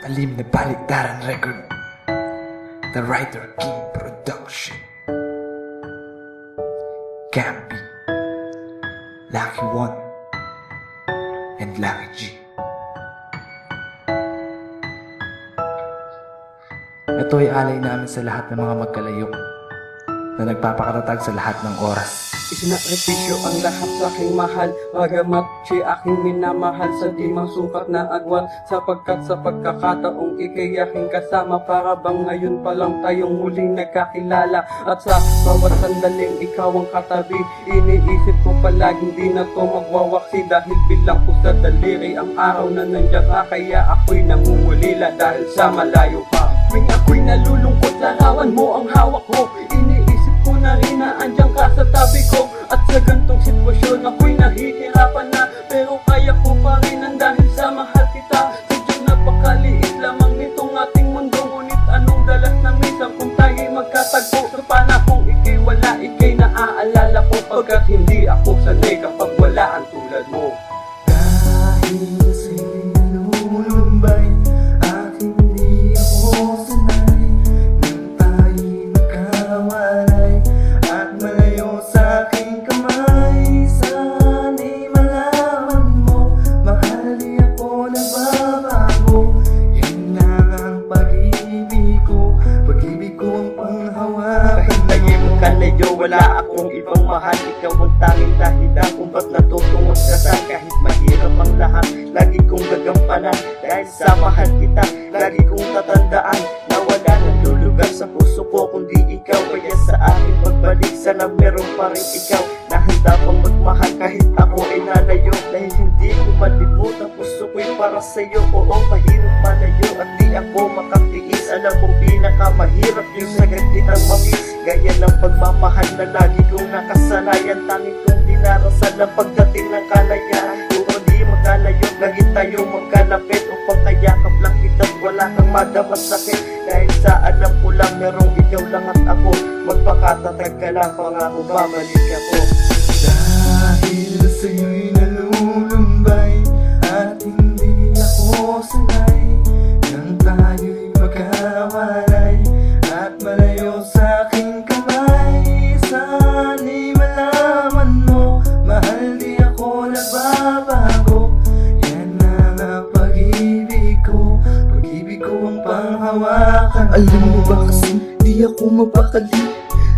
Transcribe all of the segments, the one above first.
Talim na baliktaran record. The Writer King Production. Campi, Lucky One, and Lucky G. Ito ay alay namin sa lahat ng mga magkalayo na nagpapakatatag sa lahat ng oras. Isinakripisyo ang lahat sa aking mahal, bagamat siya aking minamahal sa di masukat na agwat, sapagkat sa pagkakataong ikay aking kasama, para bang ngayon pa lang tayong muling nagkakilala. At sa bawat sandaling ikaw ang katabi, iniisip ko palaging di na to magwawaksi, dahil bilang ko sa daliri ang araw na nandiyan ka, kaya ako'y nangungulila dahil sa malayo pa. Tuwing ako'y nalulungkot, larawan mo ang hawak ko, iniisip ko na rin na andyan ka sa tabi ko. At sa gantong sitwasyon ako'y nahihirapan na, pero kaya ko pa rin ang dahil sa mahal kita. Sadyang napakaliit lamang nitong ating mundo, ngunit anong dalas ng minsan kung tayo'y magkatagpo. Sa panahong ikay wala, ikay naaalala ko, pagkat hindi ako sanay kapag wala ang tulad mo. Dahil sa'yo'y nalulumbay at hindi ako sanay nang tayo'y magkawalay at malayo sa aking kamay. Sana'y malaman mo, mahal di ako nagbabago. Yan lang ang pag-ibig ko ang panghawakan. Kahit tahimik ka na iyo, wala akong ibang mahal. Ikaw ang tanging dahilan kung ba't natutungod ka sa kahit mahirap ang lahat. Lagi kong gagampanan dahil sa mahal kita. Lagi kong tatandaan na wala nang lulugar sa puso ko kundi ikaw. Kaya sa akin pagbalik, sana meron pa rin ikaw na handa pang magmahal kahit ako ay nalayo. Dahil hindi ko malimut ang puso ko'y para sa'yo. Oo, mahirap malayo at di ako makatiis. Alam mo pinakamahirap yung sagad kitang mamiss. Gaya ng pagmamahal na lagi kong nakasanayan, tanging kong dinarasal ang pagdating ng kalayaan. Kung hindi magkalayo, lagi tayo magkalapit upang kayakap lang kita't wala kang madamas sakit. Dahil sa alam ko lang merong ikaw lang at ako, magpakatatag ka lang, pangako babalik ako. Dahil sa'yo'y nalulumbay at hindi ako sanay nang tayo'y magkawalay at malayo sa aking kamay. Sana'y malaman mo, mahal di ako nagbabago. Yan na ang pag-ibig ko ang panghawakan. Alam mo ba kasi di ako mapakali,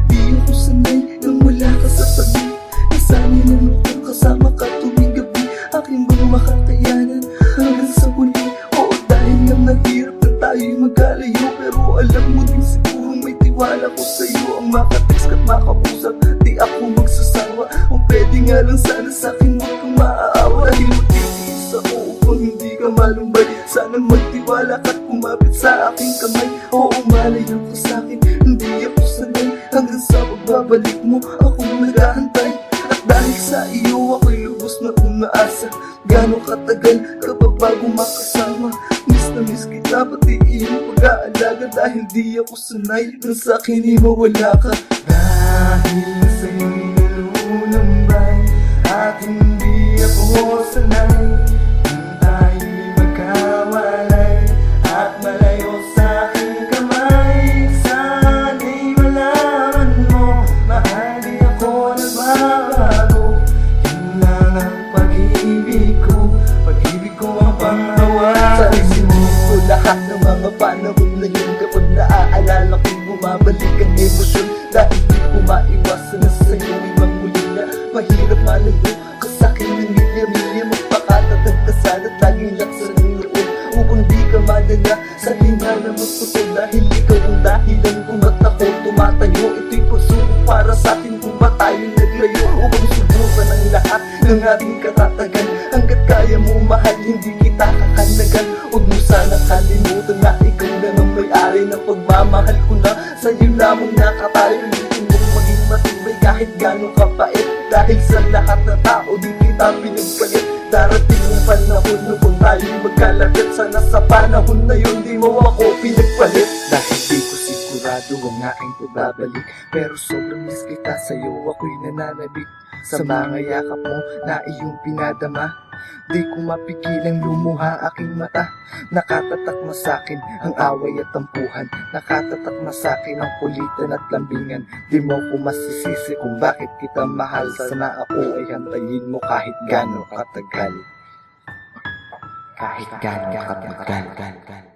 di ako sanay nang wala ka sa tabi. Nasanay lang akong kasama ka tuwing gabi, aking bang makakayanan hanggang sa huli. Oo, dahil lang nahirap na tayo'y magkalayo, pero alam mo din siguro may tiwala ko sa'yo. Ang makatext at makausap, di ako magsasawa. Kung pwede nga lang sana sa'kin huwag kang maaawa. Dahil magtitiis ako upang hindi ka malumbay. Sana magtiwala ka't kumapit sa aking kamay. Oo, malayo ka sa'kin, hindi ako sanay. Hanggang sa pagbabalik mo, akong naghahantay. At dahil sa iyo, ako'y lubos na umaasa. Gano'ng katagal ka pa bago makasama? Miss na miss kita, pati iyong pag-aalaga. Dahil di ako sanay, nang sa'kin ay mawala ka. Dahil sa'yo'y nalulumbay at hindi ako sanay nang tayo'y magkawalay at malayo sa aking kamay. Sana'y malaman mo, mahal di ako nagbabago. Yan lang ang pag-ibig ko ang panghawakan. Sa isip ko lahat ng mga panahon na yun, kapag naaalala ko'y bumabalik ang emosyon. Dahil di ko maiwasan na sa'yo'y manguli na mahirap malayo ka sa'kin ng milya-milya. Magpakatatag ka sana't laging laksan ng loob upang di ka madala sa hinga na magputol. Dahil ikaw ang dahilan kung ba't ako tumatayo. Ito'y pagsubok para sa'tin kung ba't tayo'y naglayo, upang subukan ang lahat ng ating katatagan. Hanggat kaya mo mahal, hindi kita kakanagan. Huwag mo sana kalimutan na ikaw lang ang may-ari ng pagmamahal ko na sa'yo lamang nakatayo. Ulitin mong maging matibay kahit gano'ng kapait, dahil sa lahat na tao di kita pinagpalit. Darating ang panahon na kung tayo'y magkalapit, sana sa panahon na yun di mo ako pinagpalit. Dahil di ko sigurado ang aking pagbabalik, pero sobrang miss kita, sa'yo ako'y nananabik. Sa mga yakap mo na iyong pinadama, Di ko mapigilang lumuha aking mata. Nakatatak na sa'kin ang away at tampuhan. Nakatatak na sa'kin ang kulitan at lambingan. Di mo ko masisisi kung bakit kita mahal. Sana ako ay hantayin mo kahit gano'ng katagal. Kahit gano'ng katagal.